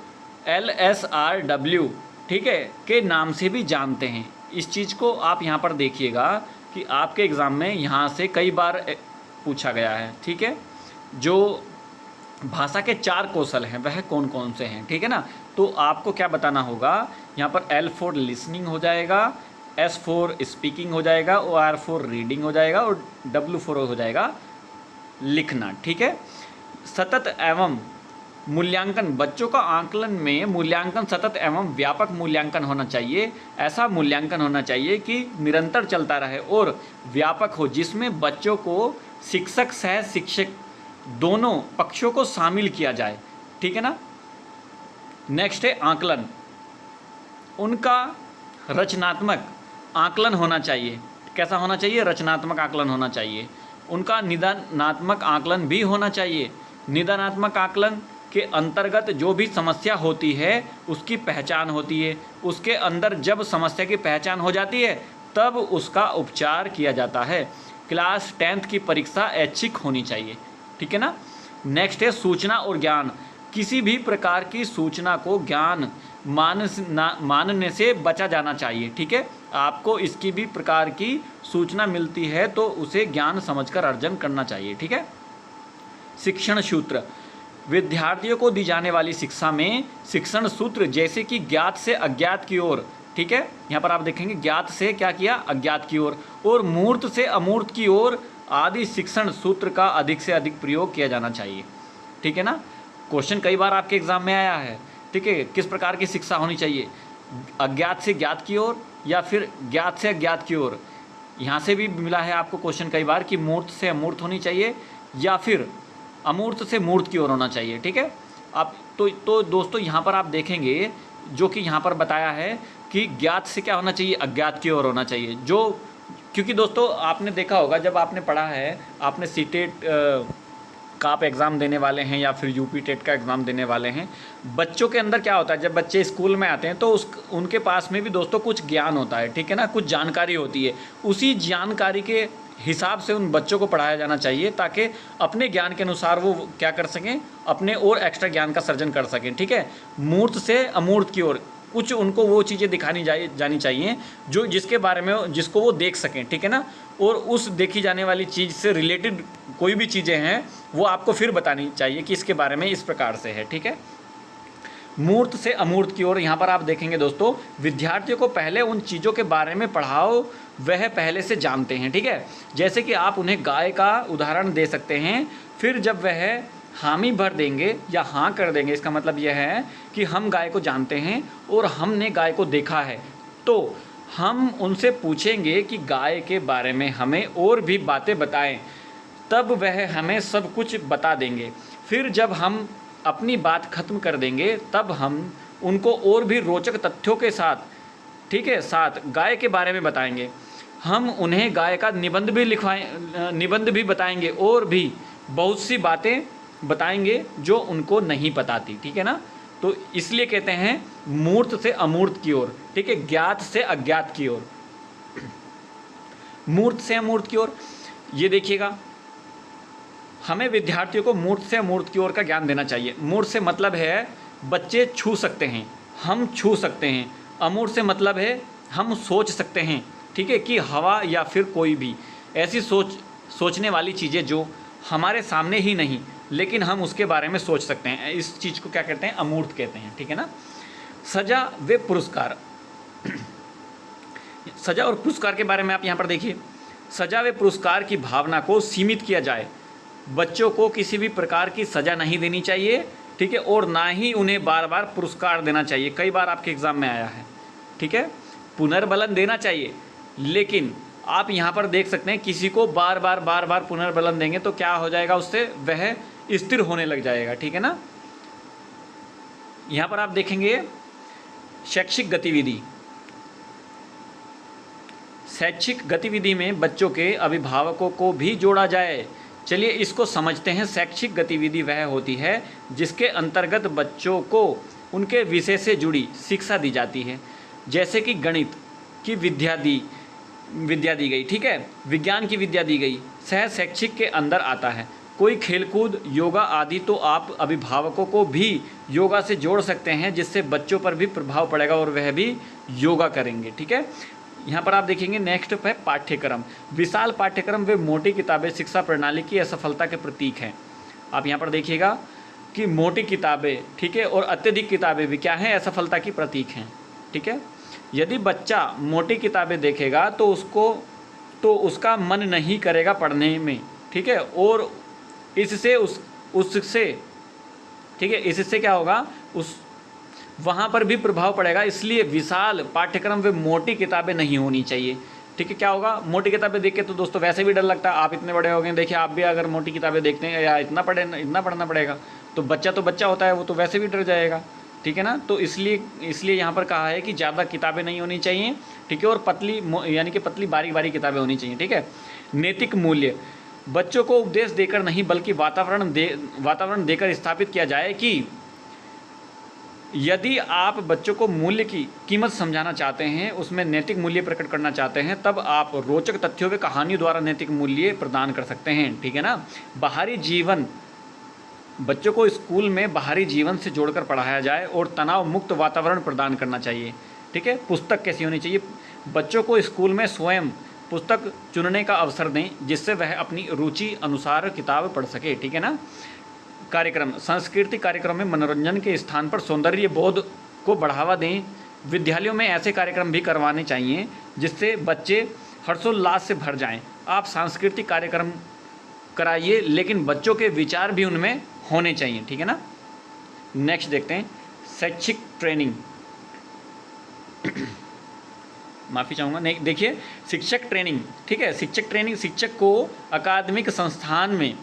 LSRW, ठीक है, के नाम से भी जानते हैं। इस चीज़ को आप यहाँ पर देखिएगा कि आपके एग्ज़ाम में यहाँ से कई बार पूछा गया है। ठीक है, जो भाषा के 4 कौशल हैं वह कौन कौन से हैं। ठीक है ना, तो आपको क्या बताना होगा, यहाँ पर L फॉर लिसनिंग हो जाएगा, S फॉर स्पीकिंग हो जाएगा, R फॉर रीडिंग हो जाएगा और W फॉर हो जाएगा लिखना। ठीक है, सतत एवं मूल्यांकन, बच्चों का आकलन में मूल्यांकन सतत एवं व्यापक मूल्यांकन होना चाहिए। ऐसा मूल्यांकन होना चाहिए कि निरंतर चलता रहे और व्यापक हो, जिसमें बच्चों को शिक्षक सह शिक्षक दोनों पक्षों को शामिल किया जाए। ठीक है ना। नेक्स्ट है आकलन, उनका रचनात्मक आकलन होना चाहिए। कैसा होना चाहिए, रचनात्मक आकलन होना चाहिए। उनका निदानात्मक आकलन भी होना चाहिए। निदानात्मक आकलन के अंतर्गत जो भी समस्या होती है उसकी पहचान होती है, उसके अंदर जब समस्या की पहचान हो जाती है तब उसका उपचार किया जाता है। क्लास 10th की परीक्षा ऐच्छिक होनी चाहिए। ठीक है ना। नेक्स्ट है सूचना और ज्ञान, किसी भी प्रकार की सूचना को ज्ञान मानने से बचा जाना चाहिए। ठीक है, आपको इसकी भी प्रकार की सूचना मिलती है तो उसे ज्ञान समझकर अर्जन करना चाहिए। ठीक है। शिक्षण सूत्र, विद्यार्थियों को दी जाने वाली शिक्षा में शिक्षण सूत्र जैसे कि ज्ञात से अज्ञात की ओर, ठीक है, यहाँ पर आप देखेंगे ज्ञात से क्या किया, अज्ञात की ओर, और मूर्त से अमूर्त की ओर आदि शिक्षण सूत्र का अधिक से अधिक प्रयोग किया जाना चाहिए। ठीक है ना। क्वेश्चन कई बार आपके एग्जाम में आया है। ठीक है, किस प्रकार की शिक्षा होनी चाहिए, अज्ञात से ज्ञात की ओर या फिर ज्ञात से अज्ञात की ओर। यहाँ से भी मिला है आपको क्वेश्चन कई बार कि मूर्त से अमूर्त होनी चाहिए या फिर अमूर्त से मूर्त की ओर होना चाहिए। ठीक है। आप तो दोस्तों यहाँ पर आप देखेंगे जो कि यहाँ पर बताया है कि ज्ञात से क्या होना चाहिए, अज्ञात की ओर होना चाहिए। जो क्योंकि दोस्तों आपने देखा होगा जब आपने पढ़ा है, आपने सीटेट का आप एग्ज़ाम देने वाले हैं या फिर यूपी टेट का एग्ज़ाम देने वाले हैं, बच्चों के अंदर क्या होता है, जब बच्चे स्कूल में आते हैं तो उनके पास में भी दोस्तों कुछ ज्ञान होता है। ठीक है ना, कुछ जानकारी होती है। उसी जानकारी के हिसाब से उन बच्चों को पढ़ाया जाना चाहिए ताकि अपने ज्ञान के अनुसार वो क्या कर सकें, अपने और एक्स्ट्रा ज्ञान का सर्जन कर सकें। ठीक है। मूर्त से अमूर्त की ओर कुछ उनको वो चीज़ें दिखानी जानी चाहिए जो जिसके बारे में जिसको वो देख सकें। ठीक है ना। और उस देखी जाने वाली चीज़ से रिलेटेड कोई भी चीज़ें हैं वो आपको फिर बतानी चाहिए कि इसके बारे में इस प्रकार से है। ठीक है। मूर्त से अमूर्त की ओर, यहाँ पर आप देखेंगे दोस्तों, विद्यार्थियों को पहले उन चीज़ों के बारे में पढ़ाओ वह पहले से जानते हैं। ठीक है। जैसे कि आप उन्हें गाय का उदाहरण दे सकते हैं, फिर जब वह हामी भर देंगे या हाँ कर देंगे, इसका मतलब यह है कि हम गाय को जानते हैं और हमने गाय को देखा है, तो हम उनसे पूछेंगे कि गाय के बारे में हमें और भी बातें बताएं, तब वह हमें सब कुछ बता देंगे। फिर जब हम अपनी बात खत्म कर देंगे तब हम उनको और भी रोचक तथ्यों के साथ, ठीक है, साथ गाय के बारे में बताएंगे। हम उन्हें गाय का निबंध भी बताएंगे और भी बहुत सी बातें बताएंगे जो उनको नहीं बताती। ठीक है ना। तो इसलिए कहते हैं मूर्त से अमूर्त की ओर। ठीक है, ज्ञात से अज्ञात की ओर, मूर्त से अमूर्त की ओर। ये देखिएगा, हमें विद्यार्थियों को मूर्त से अमूर्त की ओर का ज्ञान देना चाहिए। मूर्त से मतलब है बच्चे छू सकते हैं, हम छू सकते हैं। अमूर्त से मतलब है हम सोच सकते हैं। ठीक है, कि हवा या फिर कोई भी ऐसी सोचने वाली चीज़ें जो हमारे सामने ही नहीं लेकिन हम उसके बारे में सोच सकते हैं, इस चीज़ को क्या कहते हैं, अमूर्त कहते हैं। ठीक है ना। सजा व पुरस्कार, सजा और पुरस्कार के बारे में आप यहाँ पर देखिए, सजा व पुरस्कार की भावना को सीमित किया जाए। बच्चों को किसी भी प्रकार की सज़ा नहीं देनी चाहिए, ठीक है, और ना ही उन्हें बार बार पुरस्कार देना चाहिए। कई बार आपके एग्ज़ाम में आया है, ठीक है। पुनर्बलन देना चाहिए, लेकिन आप यहाँ पर देख सकते हैं किसी को बार बार पुनर्बलन देंगे तो क्या हो जाएगा, उससे वह स्थिर होने लग जाएगा, ठीक है ना। यहाँ पर आप देखेंगे शैक्षिक गतिविधि। शैक्षिक गतिविधि में बच्चों के अभिभावकों को भी जोड़ा जाए। चलिए इसको समझते हैं। शैक्षिक गतिविधि वह होती है जिसके अंतर्गत बच्चों को उनके विषय से जुड़ी शिक्षा दी जाती है, जैसे कि गणित की विद्या दी गई, ठीक है, विज्ञान की विद्या दी गई, सह शैक्षिक के अंदर आता है। कोई खेलकूद, योगा आदि, तो आप अभिभावकों को भी योगा से जोड़ सकते हैं, जिससे बच्चों पर भी प्रभाव पड़ेगा और वह भी योगा करेंगे, ठीक है। यहाँ पर आप देखेंगे नेक्स्ट है पाठ्यक्रम। विशाल पाठ्यक्रम व मोटी किताबें शिक्षा प्रणाली की असफलता के प्रतीक हैं। आप यहाँ पर देखिएगा कि मोटी किताबें, ठीक है, और अत्यधिक किताबें भी क्या हैं, असफलता की प्रतीक हैं, ठीक है। यदि बच्चा मोटी किताबें देखेगा तो उसका मन नहीं करेगा पढ़ने में, ठीक है, और उससे ठीक है, इससे क्या होगा, वहाँ पर भी प्रभाव पड़ेगा। इसलिए विशाल पाठ्यक्रम व मोटी किताबें नहीं होनी चाहिए, ठीक है। क्या होगा, मोटी किताबें देख के तो दोस्तों वैसे भी डर लगता है। आप इतने बड़े हो गए, देखिए आप भी अगर मोटी किताबें देखते हैं या इतना पढ़ना पड़ेगा, तो बच्चा होता है, वो तो वैसे भी डर जाएगा, ठीक है ना। तो इसलिए यहाँ पर कहा है कि ज़्यादा किताबें नहीं होनी चाहिए, ठीक है, और पतली यानी कि पतली बारीक किताबें होनी चाहिए, ठीक है। नैतिक मूल्य, बच्चों को उपदेश देकर नहीं बल्कि वातावरण देकर स्थापित किया जाए कि यदि आप बच्चों को मूल्य की कीमत समझाना चाहते हैं, उसमें नैतिक मूल्य प्रकट करना चाहते हैं, तब आप रोचक तथ्यों व कहानियों द्वारा नैतिक मूल्य प्रदान कर सकते हैं, ठीक है ना। बाहरी जीवन, बच्चों को स्कूल में बाहरी जीवन से जोड़कर पढ़ाया जाए और तनाव मुक्त वातावरण प्रदान करना चाहिए, ठीक है। पुस्तक कैसी होनी चाहिए, बच्चों को स्कूल में स्वयं पुस्तक चुनने का अवसर दें, जिससे वह अपनी रुचि अनुसार किताब पढ़ सके, ठीक है ना। कार्यक्रम, सांस्कृतिक कार्यक्रम में मनोरंजन के स्थान पर सौंदर्य बोध को बढ़ावा दें। विद्यालयों में ऐसे कार्यक्रम भी करवाने चाहिए जिससे बच्चे हर्षोल्लास से भर जाएं। आप सांस्कृतिक कार्यक्रम कराइए, लेकिन बच्चों के विचार भी उनमें होने चाहिए, ठीक है ना। नेक्स्ट देखते हैं शैक्षिक ट्रेनिंग। माफ़ी चाहूँगा, नहीं देखिए शिक्षक ट्रेनिंग, ठीक है। शिक्षक ट्रेनिंग, शिक्षक को अकादमिक संस्थान में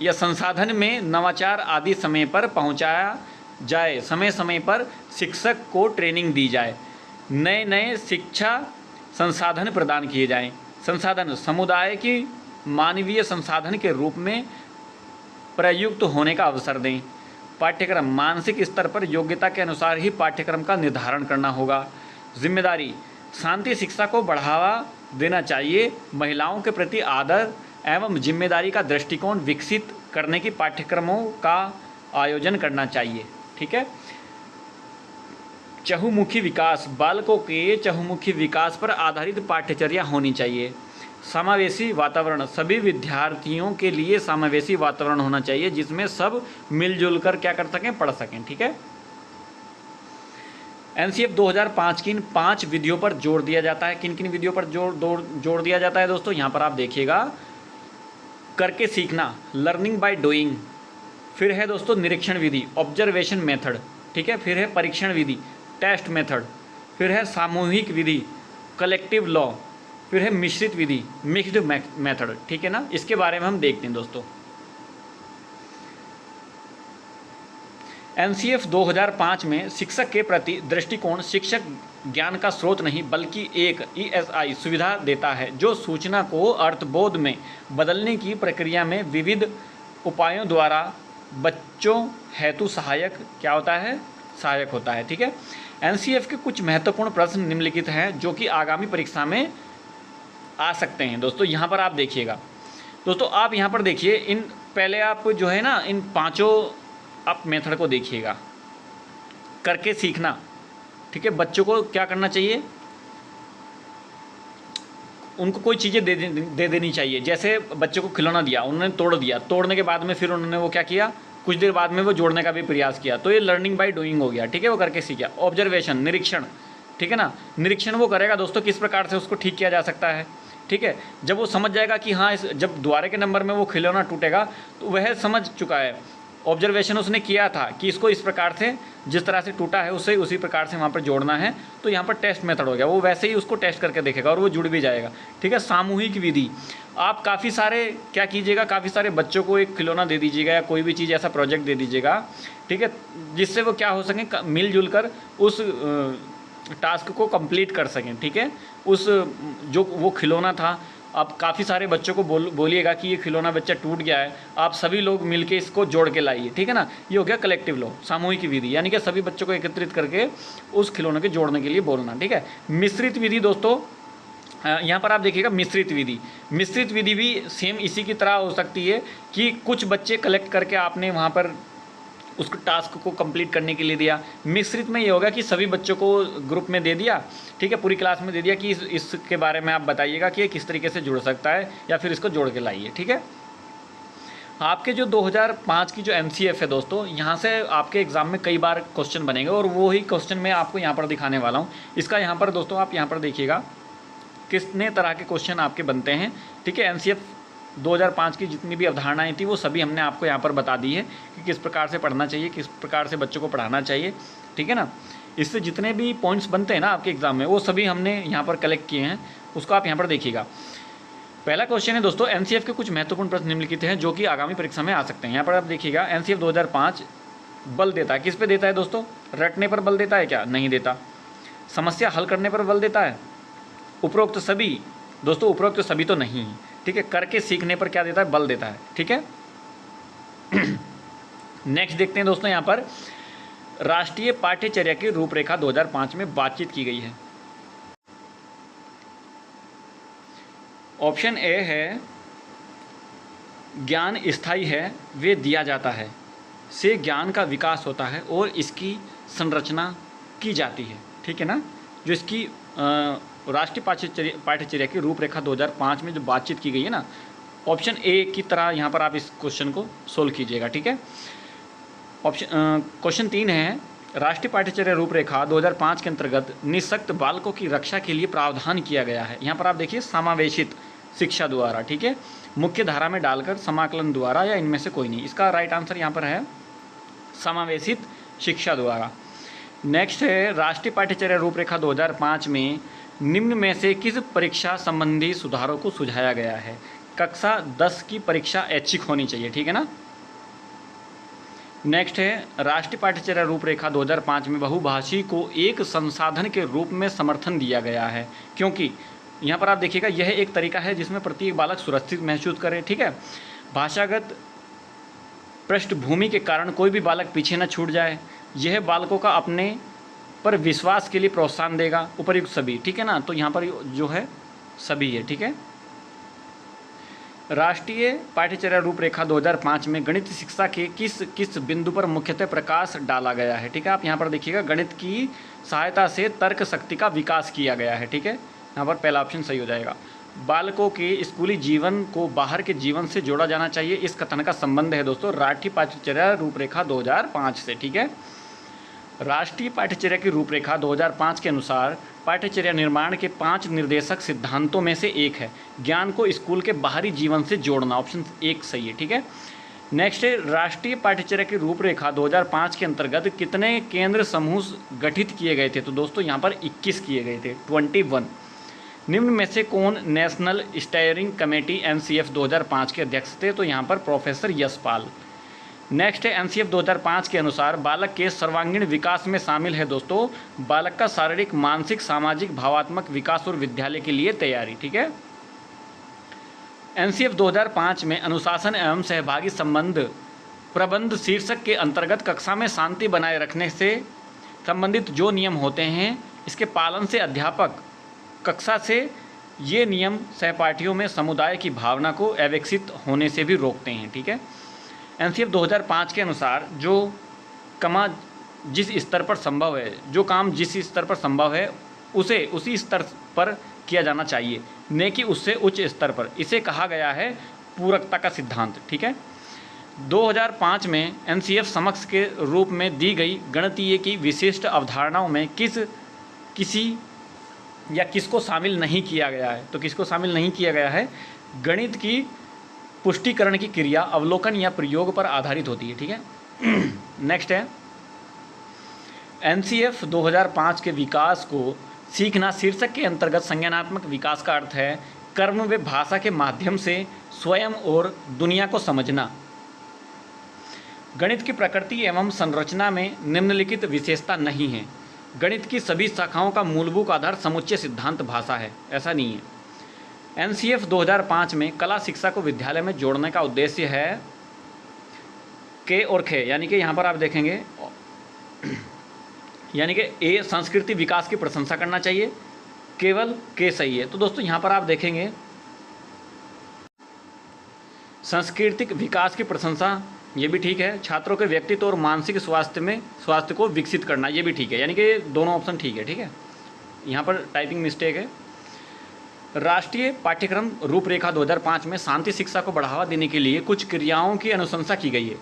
या संसाधन में नवाचार आदि समय पर पहुंचाया जाए। समय पर शिक्षक को ट्रेनिंग दी जाए, नए शिक्षा संसाधन प्रदान किए जाएं। संसाधन समुदाय की मानवीय संसाधन के रूप में प्रयुक्त होने का अवसर दें। पाठ्यक्रम, मानसिक स्तर पर योग्यता के अनुसार ही पाठ्यक्रम का निर्धारण करना होगा। जिम्मेदारी, शांति शिक्षा को बढ़ावा देना चाहिए। महिलाओं के प्रति आदर एवं जिम्मेदारी का दृष्टिकोण विकसित करने की पाठ्यक्रमों का आयोजन करना चाहिए, ठीक है। चहुमुखी विकास, बालकों के चहुमुखी विकास पर आधारित पाठ्यचर्या होनी चाहिए। समावेशी वातावरण, सभी विद्यार्थियों के लिए समावेशी वातावरण होना चाहिए जिसमें सब मिलजुल कर क्या कर सकें, पढ़ सकें, ठीक है। एनसीएफ 2005 की इन 5 विधियों पर जोर दिया जाता है। किन किन विधियों पर जोर दिया जाता है दोस्तों, यहाँ पर आप देखिएगा। करके सीखना, लर्निंग बाय डूइंग, फिर है दोस्तों निरीक्षण विधि, ऑब्जर्वेशन मेथड, ठीक है, फिर है परीक्षण विधि, टेस्ट मेथड, फिर है सामूहिक विधि, कलेक्टिव लॉ, फिर है मिश्रित विधि, मिक्स्ड मेथड, ठीक है ना। इसके बारे में हम देखते हैं दोस्तों। एनसीएफ 2005 में शिक्षक के प्रति दृष्टिकोण, शिक्षक ज्ञान का स्रोत नहीं बल्कि एक ESI सुविधा देता है जो सूचना को अर्थबोध में बदलने की प्रक्रिया में विविध उपायों द्वारा बच्चों हेतु सहायक क्या होता है, सहायक होता है, ठीक है। एनसीएफ के कुछ महत्वपूर्ण प्रश्न निम्नलिखित हैं जो कि आगामी परीक्षा में आ सकते हैं। दोस्तों यहाँ पर आप देखिएगा, दोस्तों आप यहाँ पर देखिए, इन पहले आप जो है ना इन 5 आप मेथड को देखिएगा। करके सीखना, ठीक है, बच्चों को क्या करना चाहिए, उनको कोई चीज़ें दे देनी चाहिए। जैसे बच्चों को खिलौना दिया, उन्होंने तोड़ दिया, तोड़ने के बाद में फिर उन्होंने वो क्या किया, कुछ देर बाद में वो जोड़ने का भी प्रयास किया, तो ये लर्निंग बाय डूइंग हो गया, ठीक है, वो करके सीखा। ऑब्जर्वेशन, निरीक्षण, ठीक है ना। निरीक्षण वो करेगा दोस्तों किस प्रकार से उसको ठीक किया जा सकता है, ठीक है। जब वो समझ जाएगा कि हाँ जब दोबारा के नंबर में वो खिलौना टूटेगा तो वह समझ चुका है, ऑब्जर्वेशन उसने किया था कि इसको इस प्रकार से जिस तरह से टूटा है उसे उसी प्रकार से वहाँ पर जोड़ना है, तो यहाँ पर टेस्ट मेथड हो गया, वो वैसे ही उसको टेस्ट करके देखेगा और वो जुड़ भी जाएगा, ठीक है। सामूहिक विधि, आप काफ़ी सारे क्या कीजिएगा, काफ़ी सारे बच्चों को एक खिलौना दे दीजिएगा या कोई भी चीज़ ऐसा प्रोजेक्ट दे दीजिएगा, ठीक है, जिससे वो क्या हो सके मिलजुल कर उस टास्क को कंप्लीट कर सकें, ठीक है। उस जो वो खिलौना था, आप काफ़ी सारे बच्चों को बोलिएगा कि ये खिलौना बच्चा टूट गया है, आप सभी लोग मिलके इसको जोड़ के लाइए, ठीक है ना। ये हो गया कलेक्टिव लॉ, सामूहिक विधि, यानी कि सभी बच्चों को एकत्रित करके उस खिलौने के जोड़ने के लिए बोलना, ठीक है। मिश्रित विधि दोस्तों, यहाँ पर आप देखिएगा मिश्रित विधि, मिश्रित विधि भी सेम इसी की तरह हो सकती है कि कुछ बच्चे कलेक्ट करके आपने वहाँ पर उस टास्क को कंप्लीट करने के लिए दिया। मिश्रित में ये होगा कि सभी बच्चों को ग्रुप में दे दिया, ठीक है, पूरी क्लास में दे दिया कि इसके बारे में आप बताइएगा कि ये किस तरीके से जुड़ सकता है या फिर इसको जोड़ के लाइए, ठीक है। आपके जो 2005 की जो MCF है दोस्तों, यहाँ से आपके एग्ज़ाम में कई बार क्वेश्चन बनेंगे और वो ही क्वेश्चन मैं आपको यहाँ पर दिखाने वाला हूँ। इसका यहाँ पर दोस्तों आप यहाँ पर देखिएगा कितने तरह के क्वेश्चन आपके बनते हैं, ठीक है। MCF 2005 की जितनी भी अवधारणाएं थी वो सभी हमने आपको यहाँ पर बता दी है कि किस प्रकार से पढ़ना चाहिए, किस प्रकार से बच्चों को पढ़ाना चाहिए, ठीक है ना। इससे जितने भी पॉइंट्स बनते हैं ना आपके एग्जाम में वो सभी हमने यहाँ पर कलेक्ट किए हैं, उसको आप यहाँ पर देखिएगा। पहला क्वेश्चन है दोस्तों, MCF के कुछ महत्वपूर्ण प्रश्न निम्नलिखित हैं जो कि आगामी परीक्षा में आ सकते हैं। यहाँ पर आप देखिएगा MCF 2005 बल देता है, किस पे देता है दोस्तों, रटने पर बल देता है क्या, नहीं देता। समस्या हल करने पर बल देता है, उपरोक्त सभी दोस्तों, उपरोक्त सभी तो नहीं, ठीक है। करके सीखने पर क्या देता है, बल देता है, ठीक है। नेक्स्ट देखते हैं दोस्तों, यहाँ पर राष्ट्रीय पाठ्यचर्या की रूपरेखा 2005 में बातचीत की गई है। ऑप्शन ए है ज्ञान स्थायी है, वे दिया जाता है, से ज्ञान का विकास होता है और इसकी संरचना की जाती है, ठीक है ना। जो इसकी राष्ट्रीय पाठ्यचर्या की रूपरेखा 2005 में जो बातचीत की गई है ना, ऑप्शन ए की तरह यहाँ पर आप इस क्वेश्चन को सोल्व कीजिएगा, ठीक है। क्वेश्चन 3 है, राष्ट्रीय पाठ्यचर्या रूपरेखा 2005 के अंतर्गत निःशक्त बालकों की रक्षा के लिए प्रावधान किया गया है। यहाँ पर आप देखिए समावेशित शिक्षा द्वारा, ठीक है, मुख्य धारा में डालकर, समाकलन द्वारा, या इनमें से कोई नहीं। इसका राइट आंसर यहाँ पर है समावेशित शिक्षा द्वारा। नेक्स्ट है, राष्ट्रीय पाठ्यचर्या रूपरेखा 2005 में निम्न में से किस परीक्षा संबंधी सुधारों को सुझाया गया है। कक्षा 10 की परीक्षा ऐच्छिक होनी चाहिए, ठीक है ना। नेक्स्ट है, राष्ट्रीय पाठ्यचर्या रूपरेखा 2005 में बहुभाषी को एक संसाधन के रूप में समर्थन दिया गया है, क्योंकि यहाँ पर आप देखिएगा यह एक तरीका है जिसमें प्रत्येक बालक सुरक्षित महसूस करे, ठीक है। भाषागत पृष्ठभूमि के कारण कोई भी बालक पीछे न छूट जाए, यह बालकों का अपने पर विश्वास के लिए प्रोत्साहन देगा, उपर्युक्त सभी, ठीक है ना। तो यहाँ पर जो है सभी है, ठीक है। राष्ट्रीय पाठ्यचर्या रूपरेखा 2005 में गणित शिक्षा के किस किस बिंदु पर मुख्यतः प्रकाश डाला गया है, ठीक है। आप यहाँ पर देखिएगा गणित की सहायता से तर्क शक्ति का विकास किया गया है, ठीक है। यहाँ पर पहला ऑप्शन सही हो जाएगा। बालकों के स्कूली जीवन को बाहर के जीवन से जोड़ा जाना चाहिए, इस कथन का संबंध है दोस्तों राष्ट्रीय पाठ्यचर्या रूपरेखा 2005 से, ठीक है। राष्ट्रीय पाठ्यचर्या की रूपरेखा 2005 के अनुसार पाठ्यचर्या निर्माण के 5 निर्देशक सिद्धांतों में से एक है ज्ञान को स्कूल के बाहरी जीवन से जोड़ना, ऑप्शन 1 सही है, ठीक है। नेक्स्ट है, राष्ट्रीय पाठ्यचर्या की रूपरेखा 2005 के अंतर्गत कितने केंद्र समूह गठित किए गए थे। तो दोस्तों यहाँ पर 21 किए गए थे, 21। निम्न में से कौन नेशनल स्टीयरिंग कमेटी MCF 2005 के अध्यक्ष थे। तो यहाँ पर प्रोफेसर यशपाल। नेक्स्ट है, MCF 2005 के अनुसार बालक के सर्वांगीण विकास में शामिल है दोस्तों बालक का शारीरिक, मानसिक, सामाजिक, भावात्मक विकास और विद्यालय के लिए तैयारी, ठीक है। MCF 2005 में अनुशासन एवं सहभागी संबंध प्रबंध शीर्षक के अंतर्गत कक्षा में शांति बनाए रखने से संबंधित जो नियम होते हैं, इसके पालन से अध्यापक कक्षा से ये नियम सहपाठियों में समुदाय की भावना को अविकसित होने से भी रोकते हैं, ठीक है। MCF 2005 के अनुसार जो कमा जिस स्तर पर संभव है, जो काम जिस स्तर पर संभव है उसे उसी स्तर पर किया जाना चाहिए, न कि उससे उच्च स्तर पर। इसे कहा गया है पूरकता का सिद्धांत, ठीक है। 2005 में MCF समक्ष के रूप में दी गई गणितीय की विशिष्ट अवधारणाओं में किसी या किसको शामिल नहीं किया गया है? तो किसको शामिल नहीं किया गया है? गणित की पुष्टिकरण की क्रिया अवलोकन या प्रयोग पर आधारित होती है। ठीक है। नेक्स्ट है एनसीएफ 2005 के विकास को सीखना शीर्षक के अंतर्गत संज्ञानात्मक विकास का अर्थ है कर्म व भाषा के माध्यम से स्वयं और दुनिया को समझना। गणित की प्रकृति एवं संरचना में निम्नलिखित विशेषता नहीं है। गणित की सभी शाखाओं का मूलभूत आधार समुच्चय सिद्धांत भाषा है, ऐसा नहीं है। एनसीएफ 2005 में कला शिक्षा को विद्यालय में जोड़ने का उद्देश्य है के और खे, यानी कि यहाँ पर आप देखेंगे यानी कि ए संस्कृति विकास की प्रशंसा करना चाहिए, केवल के सही है। तो दोस्तों यहाँ पर आप देखेंगे सांस्कृतिक विकास की प्रशंसा, ये भी ठीक है। छात्रों के व्यक्तित्व और मानसिक स्वास्थ्य को विकसित करना, ये भी ठीक है, यानी कि दोनों ऑप्शन ठीक है। ठीक है, यहाँ पर टाइपिंग मिस्टेक है। राष्ट्रीय पाठ्यक्रम रूपरेखा 2005 में शांति शिक्षा को बढ़ावा देने के लिए कुछ क्रियाओं की अनुशंसा की गई है।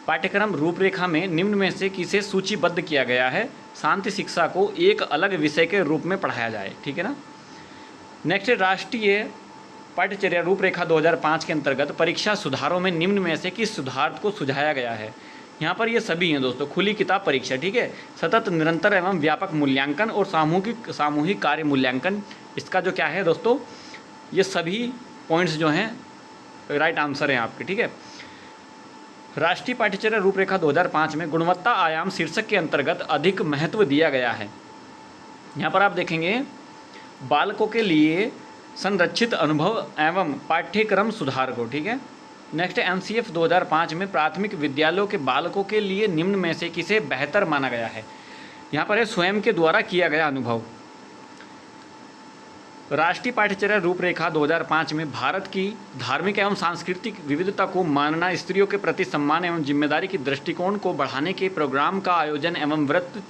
पाठ्यक्रम रूपरेखा में निम्न में से किसे सूचीबद्ध किया गया है? शांति शिक्षा को एक अलग विषय के रूप में पढ़ाया जाए। ठीक है ना। नेक्स्ट, राष्ट्रीय पाठ्यचर्या रूपरेखा 2005 के अंतर्गत परीक्षा सुधारों में निम्न में से किस सुधार को सुझाया गया है? यहाँ पर ये सभी हैं दोस्तों। खुली किताब परीक्षा, ठीक है, सतत निरंतर एवं व्यापक मूल्यांकन और सामूहिक कार्य मूल्यांकन, इसका जो क्या है दोस्तों, ये सभी पॉइंट्स जो हैं राइट आंसर हैं आपके। ठीक है। राष्ट्रीय पाठ्यचर्या रूपरेखा 2005 में गुणवत्ता आयाम शीर्षक के अंतर्गत अधिक महत्व दिया गया है। यहाँ पर आप देखेंगे बालकों के लिए संरक्षित अनुभव एवं पाठ्यक्रम सुधार को। ठीक है। नेक्स्ट, एनसीएफ 2005 में प्राथमिक विद्यालयों के बालकों के लिए निम्न में से किसे बेहतर माना गया है? यहाँ पर है स्वयं के द्वारा किया गया अनुभव। राष्ट्रीय पाठ्यचर्या रूपरेखा 2005 में भारत की धार्मिक एवं सांस्कृतिक विविधता को मानना, स्त्रियों के प्रति सम्मान एवं जिम्मेदारी की दृष्टिकोण को बढ़ाने के प्रोग्राम का आयोजन एवं वृत्त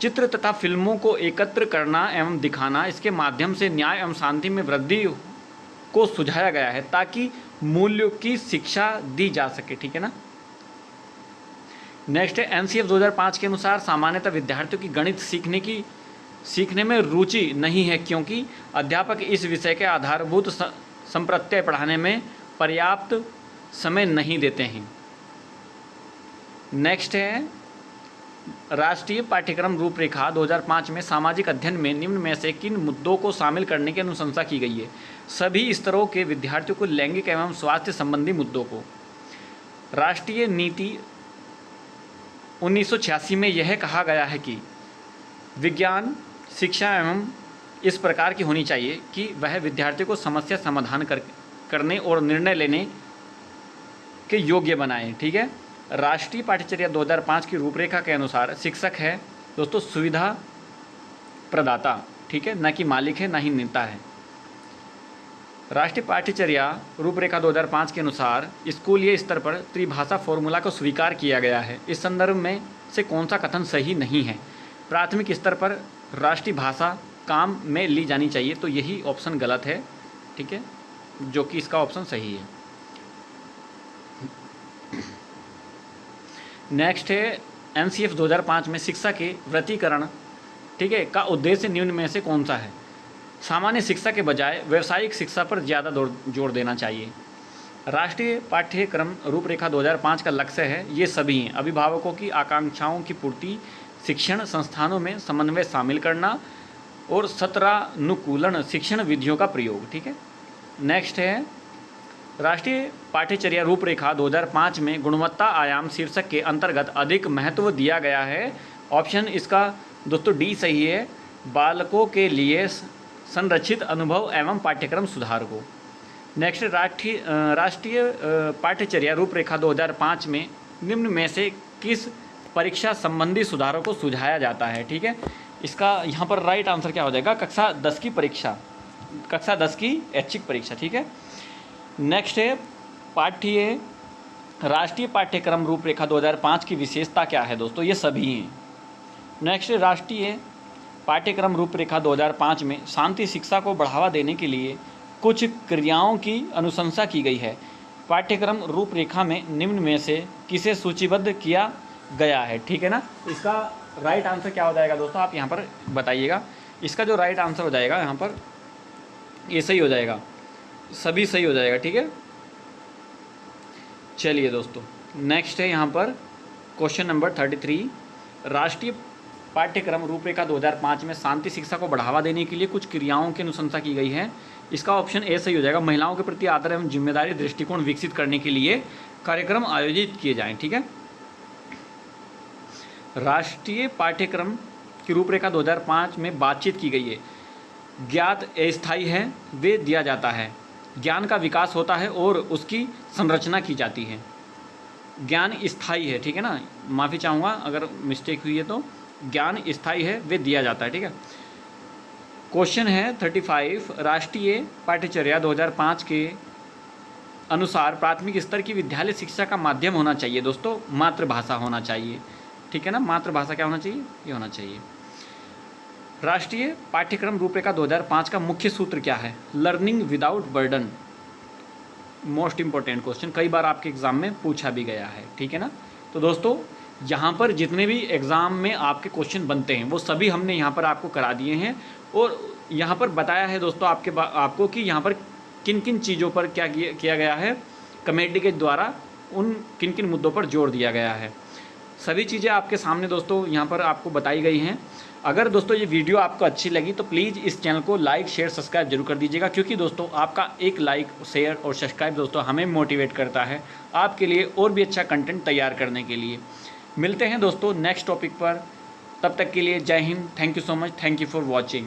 चित्र तथा फिल्मों को एकत्र करना एवं दिखाना, इसके माध्यम से न्याय एवं शांति में वृद्धि को सुझाया गया है ताकि मूल्यों की शिक्षा दी जा सके। ठीक है ना। नेक्स्ट है एनसीएफ 2005 के अनुसार सामान्यतः विद्यार्थियों की गणित सीखने में रुचि नहीं है क्योंकि अध्यापक इस विषय के आधारभूत संप्रत्यय पढ़ाने में पर्याप्त समय नहीं देते हैं। नेक्स्ट है राष्ट्रीय पाठ्यक्रम रूपरेखा 2005 में सामाजिक अध्ययन में निम्न में से किन मुद्दों को शामिल करने की अनुशंसा की गई है? सभी स्तरों के विद्यार्थियों को लैंगिक एवं स्वास्थ्य संबंधी मुद्दों को। राष्ट्रीय नीति 1986 में यह कहा गया है कि विज्ञान शिक्षा एवं इस प्रकार की होनी चाहिए कि वह विद्यार्थियों को समस्या समाधान करने और निर्णय लेने के योग्य बनाए। ठीक है। राष्ट्रीय पाठ्यचर्या 2005 की रूपरेखा के अनुसार शिक्षक है दोस्तों सुविधा प्रदाता, ठीक है, न कि मालिक है, न ही नेता है। राष्ट्रीय पाठ्यचर्या रूपरेखा 2005 के अनुसार स्कूलीय स्तर पर त्रिभाषा फॉर्मूला को स्वीकार किया गया है। इस संदर्भ में से कौन सा कथन सही नहीं है? प्राथमिक स्तर पर राष्ट्रीय भाषा काम में ली जानी चाहिए, तो यही ऑप्शन गलत है। ठीक है, जो कि इसका ऑप्शन सही है। नेक्स्ट है एनसीएफ 2005 में शिक्षा के वृत्तीकरण, ठीक है, का उद्देश्य निम्न में से कौन सा है? सामान्य शिक्षा के बजाय व्यावसायिक शिक्षा पर ज़्यादा जोर देना चाहिए। राष्ट्रीय पाठ्यक्रम रूपरेखा 2005 का लक्ष्य है, ये सभी हैं, अभिभावकों की आकांक्षाओं की पूर्ति, शिक्षण संस्थानों में समन्वय शामिल करना और सत्रानुकूलन शिक्षण विधियों का प्रयोग। ठीक है। नेक्स्ट है राष्ट्रीय पाठ्यचर्या रूपरेखा 2005 में गुणवत्ता आयाम शीर्षक के अंतर्गत अधिक महत्व दिया गया है। ऑप्शन इसका दोस्तों डी सही है, बालकों के लिए संरक्षित अनुभव एवं पाठ्यक्रम सुधार को। नेक्स्ट, राष्ट्रीय पाठ्यचर्या रूपरेखा 2005 में निम्न में से किस परीक्षा संबंधी सुधारों को सुझाया जाता है? ठीक है, इसका यहाँ पर राइट आंसर क्या हो जाएगा? कक्षा 10 की परीक्षा, कक्षा 10 की ऐच्छिक परीक्षा। ठीक है। नेक्स्ट है राष्ट्रीय पाठ्यक्रम रूपरेखा 2005 की विशेषता क्या है दोस्तों? ये सभी हैं। नेक्स्ट, राष्ट्रीय पाठ्यक्रम रूपरेखा 2005 में शांति शिक्षा को बढ़ावा देने के लिए कुछ क्रियाओं की अनुशंसा की गई है। पाठ्यक्रम रूपरेखा में निम्न में से किसे सूचीबद्ध किया गया है? ठीक है ना। इसका राइट आंसर क्या हो जाएगा दोस्तों? आप यहाँ पर बताइएगा। इसका जो राइट आंसर हो जाएगा यहाँ पर ये सही हो जाएगा, सभी सही हो जाएगा। ठीक है, चलिए दोस्तों नेक्स्ट है यहाँ पर क्वेश्चन नंबर 33। राष्ट्रीय पाठ्यक्रम रूपरेखा 2005 में शांति शिक्षा को बढ़ावा देने के लिए कुछ क्रियाओं की अनुशंसा की गई है। इसका ऑप्शन ए सही हो जाएगा, महिलाओं के प्रति आदर एवं जिम्मेदारी दृष्टिकोण विकसित करने के लिए कार्यक्रम आयोजित किए जाएं। ठीक है, राष्ट्रीय पाठ्यक्रम की रूपरेखा 2005 में बातचीत की गई है। ज्ञात अस्थायी है वे दिया जाता है, ज्ञान का विकास होता है और उसकी संरचना की जाती है। ज्ञान स्थायी है, ठीक है ना, माफ़ी चाहूँगा अगर मिस्टेक हुई है तो, ज्ञान स्थायी है वे दिया जाता है। ठीक है, क्वेश्चन है 35। राष्ट्रीय पाठ्यचर्या 2005 के अनुसार प्राथमिक स्तर की विद्यालय शिक्षा का माध्यम होना चाहिए दोस्तों मातृभाषा होना चाहिए। ठीक है ना, मातृभाषा क्या होना चाहिए, ये होना चाहिए। राष्ट्रीय पाठ्यक्रम रूपरेखा 2005 का मुख्य सूत्र क्या है, learning without burden. Most important question, कई बार आपके एग्जाम में पूछा भी गया है। ठीक है ना, तो दोस्तों यहाँ पर जितने भी एग्ज़ाम में आपके क्वेश्चन बनते हैं वो सभी हमने यहाँ पर आपको करा दिए हैं और यहाँ पर बताया है दोस्तों आपको कि यहाँ पर किन किन चीज़ों पर क्या किया गया है, कमेटी के द्वारा उन किन किन मुद्दों पर जोर दिया गया है। सभी चीज़ें आपके सामने दोस्तों यहाँ पर आपको बताई गई हैं। अगर दोस्तों ये वीडियो आपको अच्छी लगी तो प्लीज़ इस चैनल को लाइक शेयर सब्सक्राइब जरूर कर दीजिएगा, क्योंकि दोस्तों आपका एक लाइक शेयर और सब्सक्राइब दोस्तों हमें मोटिवेट करता है आपके लिए और भी अच्छा कंटेंट तैयार करने के लिए। मिलते हैं दोस्तों नेक्स्ट टॉपिक पर, तब तक के लिए जय Hind, thank you so much, thank you for watching.